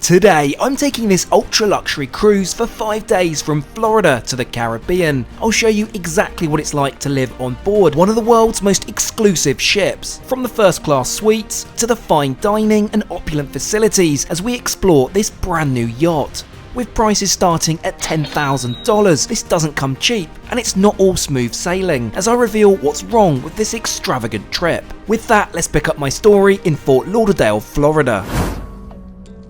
Today, I'm taking this ultra-luxury cruise for 5 days from Florida to the Caribbean. I'll show you exactly what it's like to live on board one of the world's most exclusive ships, from the first-class suites to the fine dining and opulent facilities as we explore this brand new yacht. With prices starting at $10,000, this doesn't come cheap, and it's not all smooth sailing, as I reveal what's wrong with this extravagant trip. With that, let's pick up my story in Fort Lauderdale, Florida.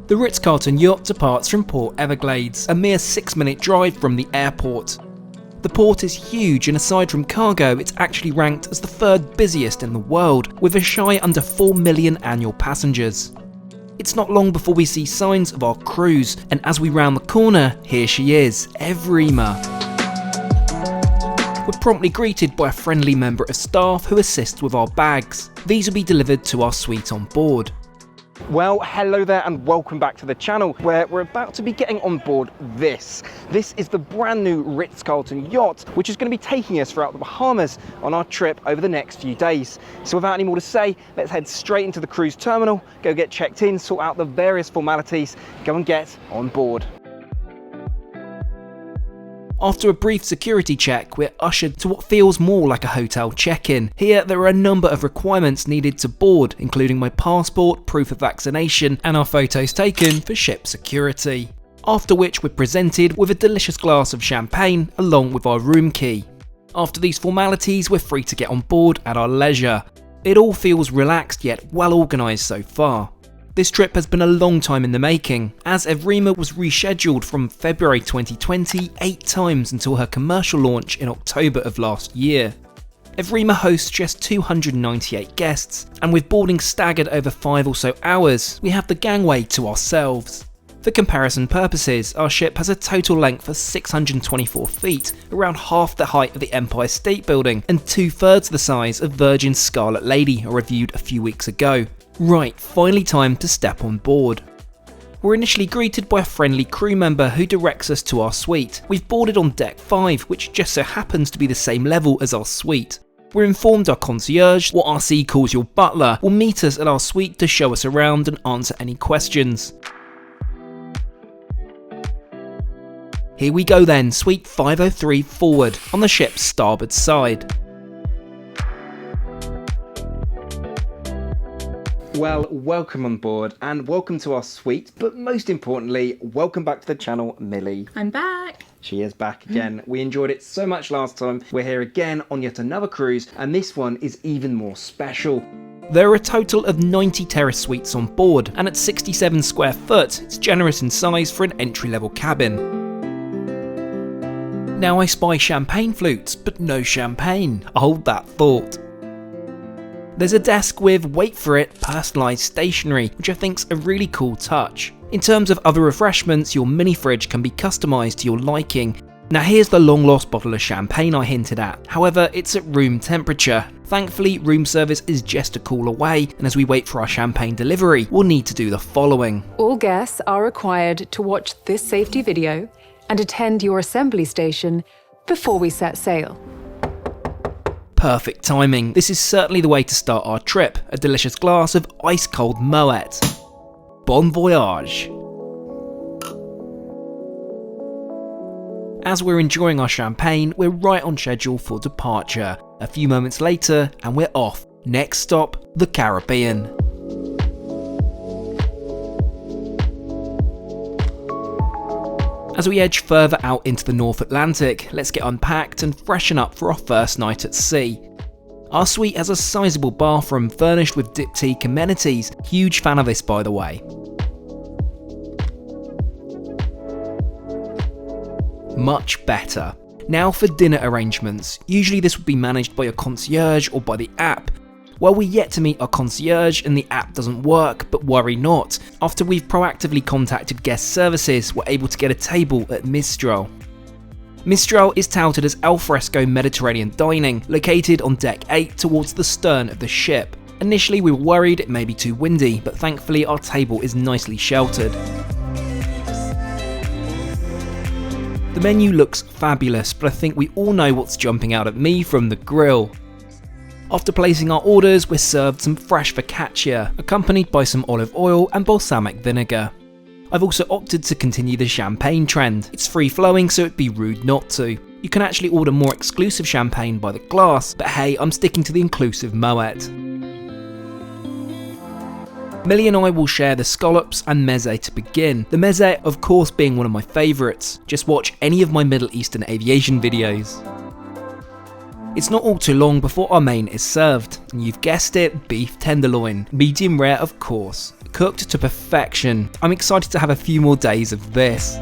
The Ritz Carlton Yacht departs from Port Everglades, a mere 6-minute drive from the airport. The port is huge, and aside from cargo, it's actually ranked as the 3rd busiest in the world, with a shy under 4 million annual passengers. It's not long before we see signs of our cruise, and as we round the corner, here she is, Evrima. We're promptly greeted by a friendly member of staff who assists with our bags. These will be delivered to our suite on board. Well, hello there and welcome back to the channel, where we're about to be getting on board this. This is the brand new Ritz Carlton Yacht, which is going to be taking us throughout the Bahamas on our trip over the next few days. So without any more to say, let's head straight into the cruise terminal, go get checked in, sort out the various formalities, go and get on board. After a brief security check, we're ushered to what feels more like a hotel check-in. Here, there are a number of requirements needed to board, including my passport, proof of vaccination, and our photos taken for ship security. After which, we're presented with a delicious glass of champagne, along with our room key. After these formalities, we're free to get on board at our leisure. It all feels relaxed yet well organised so far. This trip has been a long time in the making, as Evrima was rescheduled from February 2020 8 times until her commercial launch in October of last year. Evrima hosts just 298 guests, and with boarding staggered over 5 or so hours, we have the gangway to ourselves. For comparison purposes, our ship has a total length of 624 feet, around half the height of the Empire State Building, and 2/3 the size of Virgin's Scarlet Lady, I reviewed a few weeks ago. Right, finally time to step on board. We're initially greeted by a friendly crew member who directs us to our suite. We've boarded on deck 5, which just so happens to be the same level as our suite. We're informed our concierge, what RC calls your butler, will meet us at our suite to show us around and answer any questions. Here we go then, suite 503 forward, on the ship's starboard side. Well, welcome on board and welcome to our suite, but most importantly, welcome back to the channel, Millie. I'm back. She is back again. We enjoyed it so much last time. We're here again on yet another cruise, and this one is even more special. There are a total of 90 terrace suites on board, and at 67 square foot, it's generous in size for an entry-level cabin. Now I spy champagne flutes, but no champagne. Hold that thought. There's a desk with, wait for it, personalised stationery, which I think's a really cool touch. In terms of other refreshments, your mini fridge can be customised to your liking. Now here's the long lost bottle of champagne I hinted at, however it's at room temperature. Thankfully, room service is just a call away, and as we wait for our champagne delivery, we'll need to do the following. All guests are required to watch this safety video and attend your assembly station before we set sail. Perfect timing. This is certainly the way to start our trip, a delicious glass of ice-cold Moet. Bon voyage. As we're enjoying our champagne, we're right on schedule for departure. A few moments later, and we're off. Next stop, the Caribbean. As we edge further out into the North Atlantic, let's get unpacked and freshen up for our first night at sea. Our suite has a sizable bathroom furnished with diptyque amenities. Huge fan of this, by the way. Much better. Now for dinner arrangements. Usually this would be managed by a concierge or by the app. Well, we're yet to meet our concierge and the app doesn't work, but worry not. After we've proactively contacted guest services, we're able to get a table at Mistral. Mistral is touted as alfresco Mediterranean dining, located on deck 8 towards the stern of the ship. Initially we were worried it may be too windy, but thankfully our table is nicely sheltered. The menu looks fabulous, but I think we all know what's jumping out at me from the grill. After placing our orders, we're served some fresh focaccia, accompanied by some olive oil and balsamic vinegar. I've also opted to continue the champagne trend. It's free flowing, so it'd be rude not to. You can actually order more exclusive champagne by the glass, but hey, I'm sticking to the inclusive Moet. Millie and I will share the scallops and meze to begin. The meze, of course, being one of my favourites. Just watch any of my Middle Eastern aviation videos. It's not all too long before our main is served, and you've guessed it, beef tenderloin. Medium rare, of course. Cooked to perfection. I'm excited to have a few more days of this.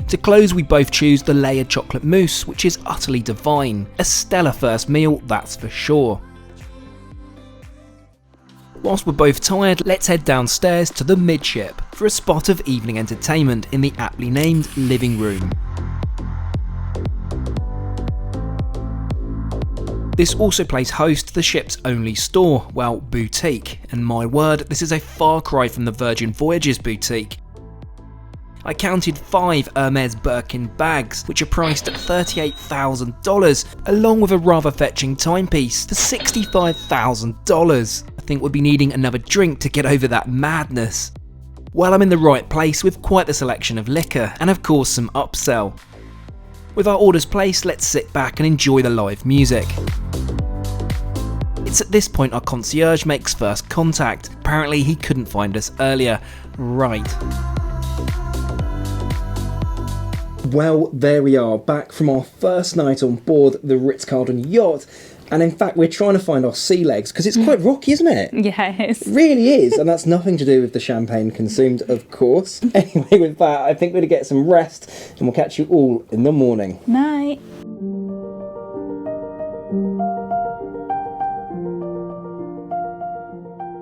To close, we both choose the layered chocolate mousse, which is utterly divine. A stellar first meal, that's for sure. Whilst we're both tired, let's head downstairs to the midship for a spot of evening entertainment in the aptly named living room. This also plays host to the ship's only store, well, boutique, and my word, this is a far cry from the Virgin Voyages boutique. I counted 5 Hermes Birkin bags, which are priced at $38,000, along with a rather fetching timepiece for $65,000. I think we'll be needing another drink to get over that madness. Well, I'm in the right place with quite the selection of liquor, and of course some upsell. With our orders placed, let's sit back and enjoy the live music. It's at this point our concierge makes first contact. Apparently he couldn't find us earlier. Right. Well, there we are, back from our first night on board the Ritz Carlton Yacht. And in fact, we're trying to find our sea legs, because it's quite rocky, isn't it? Yes. It really is, and that's nothing to do with the champagne consumed, of course. Anyway, with that, I think we're going to get some rest, and we'll catch you all in the morning. Night.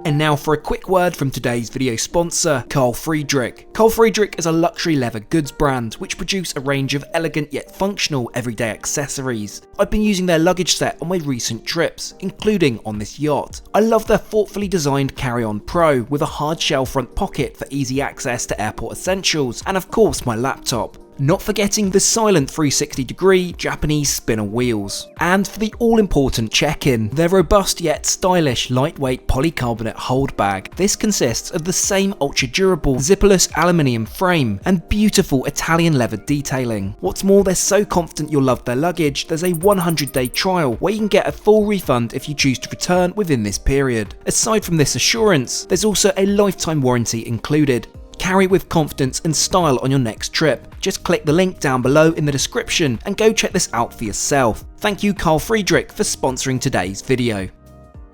And now for a quick word from today's video sponsor, Carl Friedrich. Carl Friedrich is a luxury leather goods brand which produce a range of elegant yet functional everyday accessories. I've been using their luggage set on my recent trips, including on this yacht. I love their thoughtfully designed Carry-On Pro with a hard shell front pocket for easy access to airport essentials, and of course my laptop. Not forgetting the silent 360-degree Japanese spinner wheels. And for the all-important check-in, their robust yet stylish lightweight polycarbonate hold bag. This consists of the same ultra-durable zipperless aluminium frame and beautiful Italian leather detailing. What's more, they're so confident you'll love their luggage, there's a 100-day trial where you can get a full refund if you choose to return within this period. Aside from this assurance, there's also a lifetime warranty included. Carry with confidence and style on your next trip. Just click the link down below in the description and go check this out for yourself. Thank you, Carl Friedrich, for sponsoring today's video.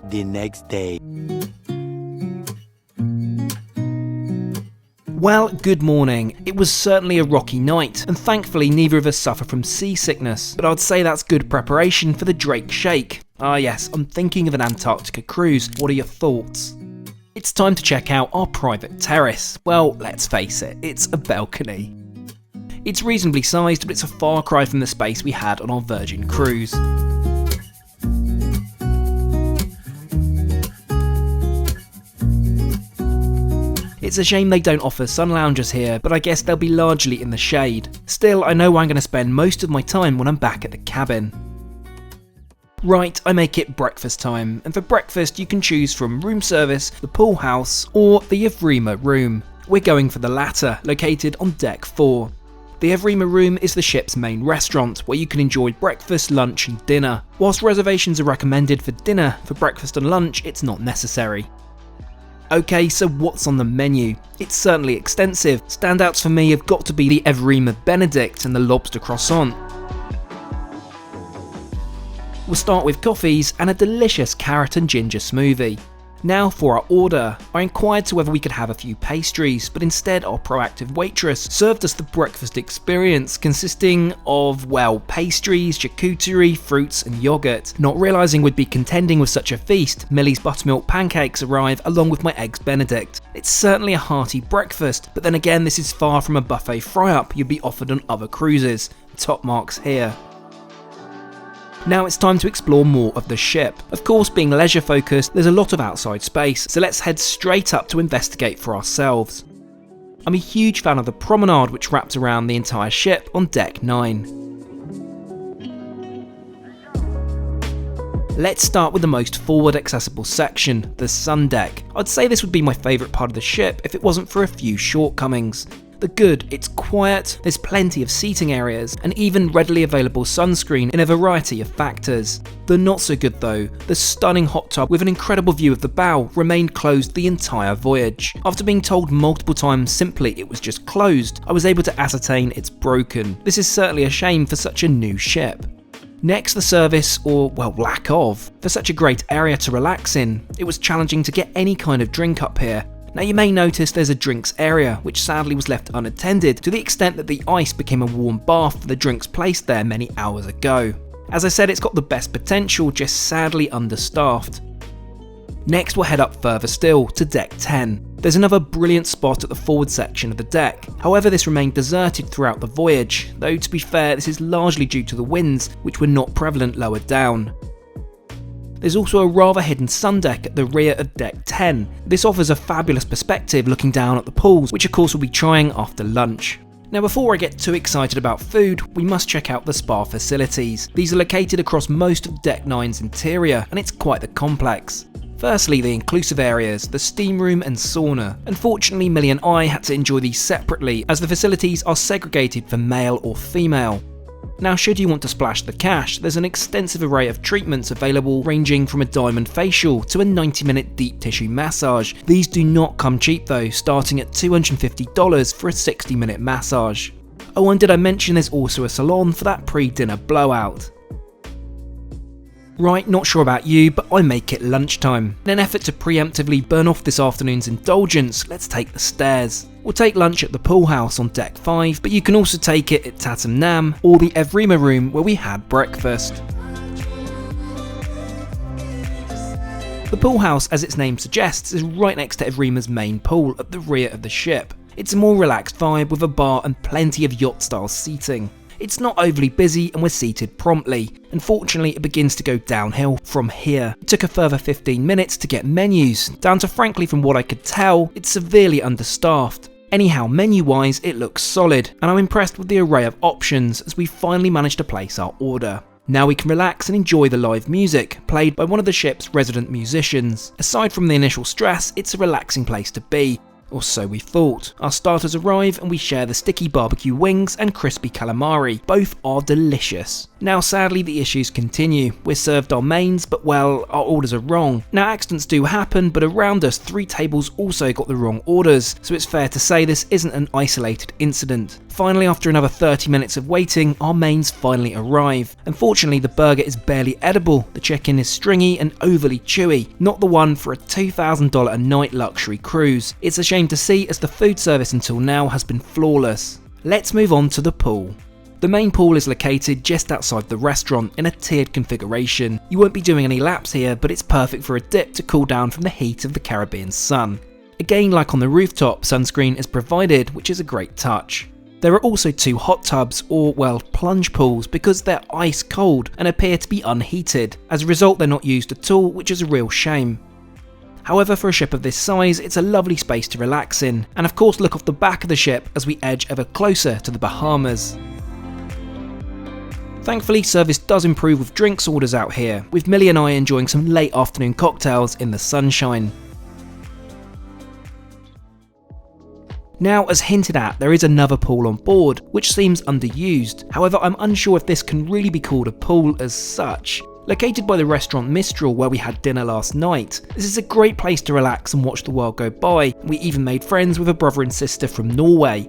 The next day. Well, good morning. It was certainly a rocky night, and thankfully neither of us suffer from seasickness, but I'd say that's good preparation for the Drake Shake. Ah yes, I'm thinking of an Antarctica cruise. What are your thoughts? It's time to check out our private terrace. Well, let's face it, it's a balcony. It's reasonably sized, but it's a far cry from the space we had on our Virgin cruise. It's a shame they don't offer sun loungers here, but I guess they'll be largely in the shade. Still, I know I'm going to spend most of my time when I'm back at the cabin. Right, I make it breakfast time, and for breakfast you can choose from room service, the pool house, or the Evrima room. We're going for the latter, located on deck 4. The Evrima room is the ship's main restaurant, where you can enjoy breakfast, lunch and dinner. Whilst reservations are recommended for dinner, for breakfast and lunch it's not necessary. Okay, so what's on the menu? It's certainly extensive. Standouts for me have got to be the Evrima Benedict and the lobster croissant. We'll start with coffees and a delicious carrot and ginger smoothie. Now for our order. I inquired to whether we could have a few pastries, but instead our proactive waitress served us the breakfast experience consisting of, well, pastries, charcuterie, fruits and yoghurt. Not realising we'd be contending with such a feast, Millie's buttermilk pancakes arrive along with my eggs benedict. It's certainly a hearty breakfast, but then again this is far from a buffet fry-up you'd be offered on other cruises. Top marks here. Now it's time to explore more of the ship. Of course, being leisure focused, there's a lot of outside space, so let's head straight up to investigate for ourselves. I'm a huge fan of the promenade which wraps around the entire ship on deck 9. Let's start with the most forward accessible section, the sun deck. I'd say this would be my favourite part of the ship if it wasn't for a few shortcomings. The good, it's quiet, there's plenty of seating areas, and even readily available sunscreen in a variety of factors. The not so good though, the stunning hot tub with an incredible view of the bow remained closed the entire voyage. After being told multiple times simply it was just closed, I was able to ascertain it's broken. This is certainly a shame for such a new ship. Next, the service, or well, lack of. For such a great area to relax in, it was challenging to get any kind of drink up here. Now you may notice there's a drinks area, which sadly was left unattended to the extent that the ice became a warm bath for the drinks placed there many hours ago. As I said, it's got the best potential, just sadly understaffed. Next we'll head up further still, to deck 10. There's another brilliant spot at the forward section of the deck, however this remained deserted throughout the voyage, though to be fair this is largely due to the winds, which were not prevalent lower down. There's also a rather hidden sun deck at the rear of deck 10. This offers a fabulous perspective looking down at the pools, which of course we'll be trying after lunch. Now before I get too excited about food, we must check out the spa facilities. These are located across most of deck 9's interior, and it's quite the complex. Firstly, the inclusive areas, the steam room and sauna. Unfortunately, Millie and I had to enjoy these separately as the facilities are segregated for male or female. Now should you want to splash the cash, there's an extensive array of treatments available ranging from a diamond facial to a 90-minute deep tissue massage. These do not come cheap though, starting at $250 for a 60-minute massage. Oh, and did I mention there's also a salon for that pre-dinner blowout. Right, not sure about you, but I make it lunchtime. In an effort to preemptively burn off this afternoon's indulgence, let's take the stairs. We'll take lunch at the pool house on deck 5, but you can also take it at Tatum Nam or the Evrima room where we had breakfast. The pool house, as its name suggests, is right next to Evrima's main pool at the rear of the ship. It's a more relaxed vibe with a bar and plenty of yacht-style seating. It's not overly busy and we're seated promptly. Unfortunately, it begins to go downhill from here. It took a further 15 minutes to get menus, down to frankly from what I could tell, it's severely understaffed. Anyhow, menu-wise, it looks solid, and I'm impressed with the array of options as we finally managed to place our order. Now we can relax and enjoy the live music, played by one of the ship's resident musicians. Aside from the initial stress, it's a relaxing place to be. Or so we thought. Our starters arrive and we share the sticky barbecue wings and crispy calamari. Both are delicious. Now sadly the issues continue. We're served our mains, but well, our orders are wrong. Now accidents do happen, but around us 3 tables also got the wrong orders, so it's fair to say this isn't an isolated incident. Finally, after another 30 minutes of waiting, our mains finally arrive. Unfortunately, the burger is barely edible, the chicken is stringy and overly chewy, not the one for a $2,000 a night luxury cruise. It's a shame to see as the food service until now has been flawless. Let's move on to the pool. The main pool is located just outside the restaurant in a tiered configuration. You won't be doing any laps here, but it's perfect for a dip to cool down from the heat of the Caribbean sun. Again, like on the rooftop, sunscreen is provided, which is a great touch. There are also 2 hot tubs, or well, plunge pools, because they're ice cold and appear to be unheated. As a result, they're not used at all, which is a real shame. However, for a ship of this size, it's a lovely space to relax in, and of course look off the back of the ship as we edge ever closer to the Bahamas. Thankfully, service does improve with drinks orders out here, with Millie and I enjoying some late afternoon cocktails in the sunshine. Now, as hinted at, there is another pool on board, which seems underused. However, I'm unsure if this can really be called a pool as such. Located by the restaurant Mistral where we had dinner last night, this is a great place to relax and watch the world go by. We even made friends with a brother and sister from Norway.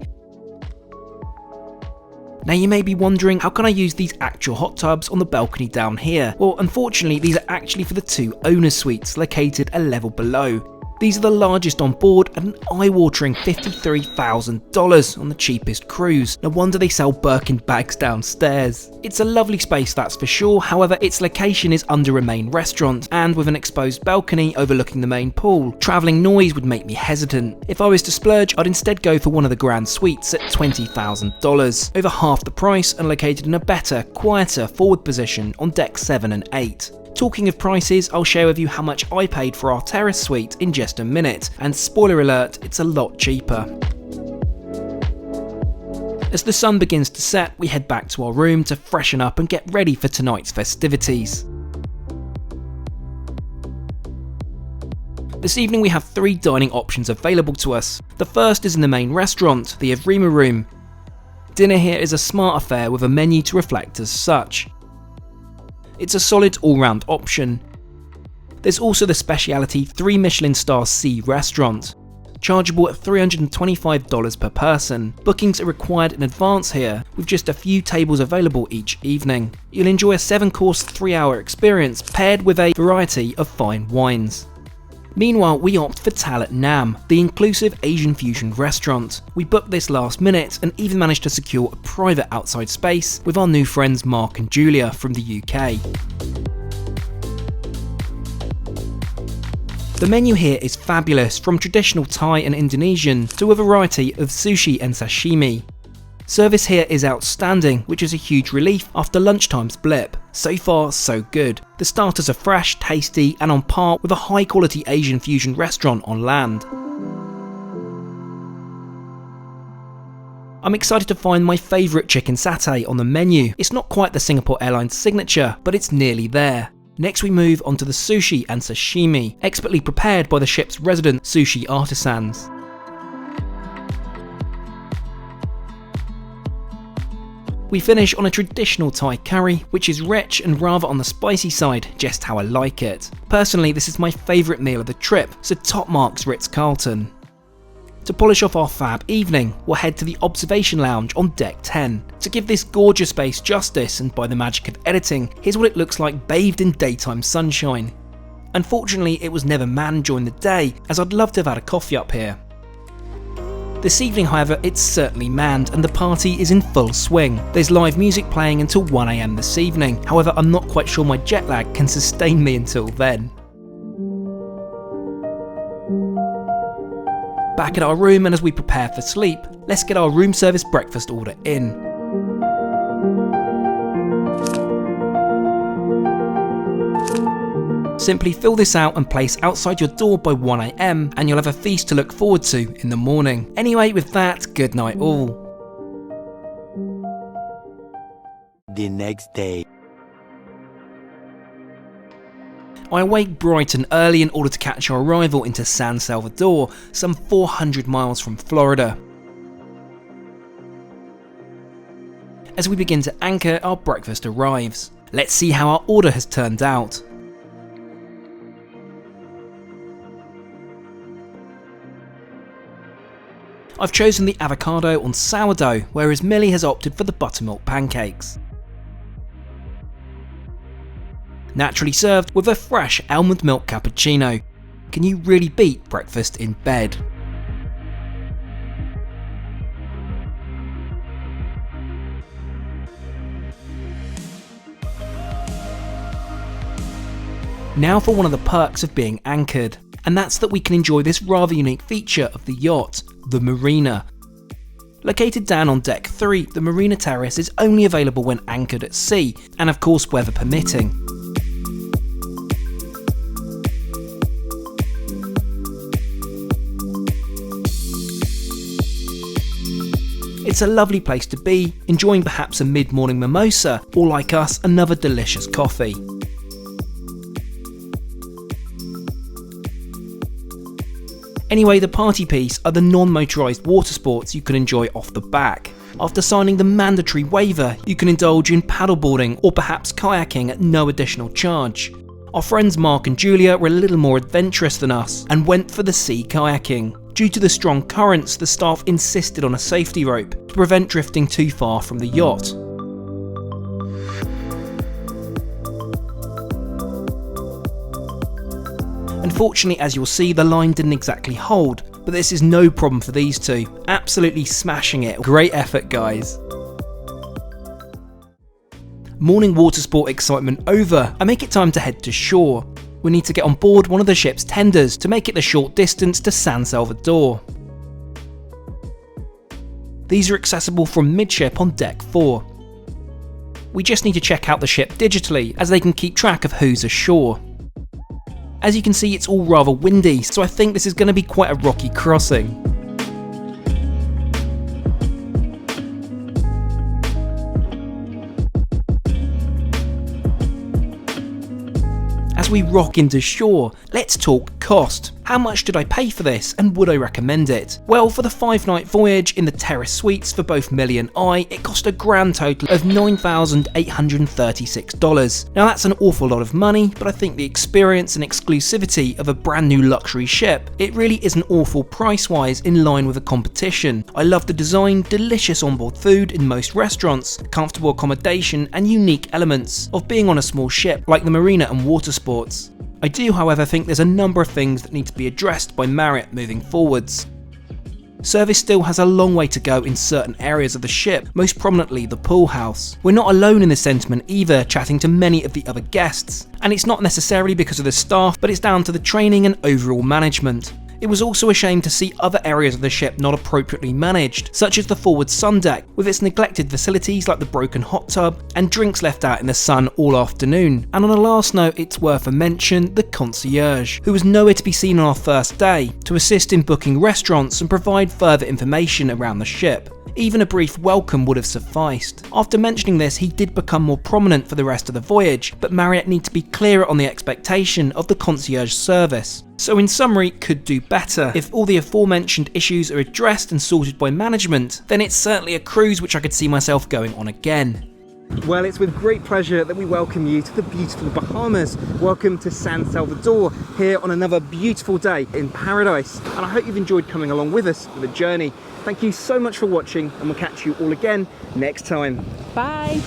Now you may be wondering, how can I use these actual hot tubs on the balcony down here? Well, unfortunately these are actually for the 2 owner's suites located a level below. These are the largest on board at an eye-watering $53,000 on the cheapest cruise. No wonder they sell Birkin bags downstairs. It's a lovely space, that's for sure. However, its location is under a main restaurant and with an exposed balcony overlooking the main pool. Travelling noise would make me hesitant. If I was to splurge, I'd instead go for one of the grand suites at $20,000, over half the price and located in a better, quieter forward position on deck 7 and 8. Talking of prices, I'll share with you how much I paid for our terrace suite in just a minute, and spoiler alert, it's a lot cheaper. As the sun begins to set, we head back to our room to freshen up and get ready for tonight's festivities. This evening we have 3 dining options available to us. The first is in the main restaurant, the Evrima room. Dinner here is a smart affair with a menu to reflect as such. It's a solid all-round option. There's also the speciality 3 Michelin star C restaurant, chargeable at $325 per person. Bookings are required in advance here, with just a few tables available each evening. You'll enjoy a 7-course 3-hour experience paired with a variety of fine wines. Meanwhile, we opt for Tal at Nam, the inclusive Asian fusion restaurant. We booked this last minute and even managed to secure a private outside space with our new friends Mark and Julia from the UK. The menu here is fabulous, from traditional Thai and Indonesian to a variety of sushi and sashimi. Service here is outstanding, which is a huge relief after lunchtime's blip. So far, so good. The starters are fresh, tasty, and on par with a high-quality Asian fusion restaurant on land. I'm excited to find my favourite chicken satay on the menu. It's not quite the Singapore Airlines signature, but it's nearly there. Next we move on to the sushi and sashimi, expertly prepared by the ship's resident sushi artisans. We finish on a traditional Thai curry, which is rich and rather on the spicy side, just how I like it. Personally, this is my favourite meal of the trip, so top marks Ritz Carlton. To polish off our fab evening, we'll head to the observation lounge on deck 10. To give this gorgeous space justice, and by the magic of editing, here's what it looks like bathed in daytime sunshine. Unfortunately, it was never manned during the day, as I'd love to have had a coffee up here. This evening, however, it's certainly manned and the party is in full swing. There's live music playing until 1 AM this evening, however I'm not quite sure my jet lag can sustain me until then. Back at our room, and as we prepare for sleep, let's get our room service breakfast order in. Simply fill this out and place outside your door by 1 AM and you'll have a feast to look forward to in the morning. Anyway, with that, good night all. The next day. I awake bright and early in order to catch our arrival into San Salvador, some 400 miles from Florida. As we begin to anchor, our breakfast arrives. Let's see how our order has turned out. I've chosen the avocado on sourdough, whereas Millie has opted for the buttermilk pancakes. Naturally served with a fresh almond milk cappuccino. Can you really beat breakfast in bed? Now for one of the perks of being anchored, and that's that we can enjoy this rather unique feature of the yacht, the Marina. Located down on deck 3, the Marina terrace is only available when anchored at sea, and of course weather permitting. It's a lovely place to be, enjoying perhaps a mid-morning mimosa, or like us, another delicious coffee. Anyway, the party piece are the non-motorised water sports you can enjoy off the back. After signing the mandatory waiver, you can indulge in paddleboarding or perhaps kayaking at no additional charge. Our friends Mark and Julia were a little more adventurous than us and went for the sea kayaking. Due to the strong currents, the staff insisted on a safety rope to prevent drifting too far from the yacht. Unfortunately, as you'll see, the line didn't exactly hold, but this is no problem for these two. Absolutely smashing it. Great effort, guys. Morning water sport excitement over, I make it time to head to shore. We need to get on board one of the ship's tenders to make it the short distance to San Salvador. These are accessible from midship on deck 4. We just need to check out the ship digitally, as they can keep track of who's ashore. As you can see, it's all rather windy, so I think this is going to be quite a rocky crossing. As we rock into shore, let's talk cost. How much did I pay for this, and would I recommend it? Well, for the 5-night voyage in the terrace suites for both Millie and I, it cost a grand total of $9,836. Now that's an awful lot of money, but I think the experience and exclusivity of a brand new luxury ship, it really isn't awful price-wise, in line with the competition. I love the design, delicious onboard food in most restaurants, comfortable accommodation, and unique elements of being on a small ship like the Marina and water sports. I do, however, think there's a number of things that need to be addressed by Marriott moving forwards. Service still has a long way to go in certain areas of the ship, most prominently the pool house. We're not alone in this sentiment either, chatting to many of the other guests, and it's not necessarily because of the staff, but it's down to the training and overall management. It was also a shame to see other areas of the ship not appropriately managed, such as the forward sun deck, with its neglected facilities like the broken hot tub and drinks left out in the sun all afternoon. And on a last note, it's worth a mention, the concierge, who was nowhere to be seen on our first day, to assist in booking restaurants and provide further information around the ship. Even a brief welcome would have sufficed. After mentioning this, he did become more prominent for the rest of the voyage, but Marriott need to be clearer on the expectation of the concierge service. So in summary, could do better. If all the aforementioned issues are addressed and sorted by management, then it's certainly a cruise which I could see myself going on again. Well, it's with great pleasure that we welcome you to the beautiful Bahamas. Welcome to San Salvador, here on another beautiful day in paradise. And I hope you've enjoyed coming along with us for the journey. Thank you so much for watching, and we'll catch you all again next time. Bye.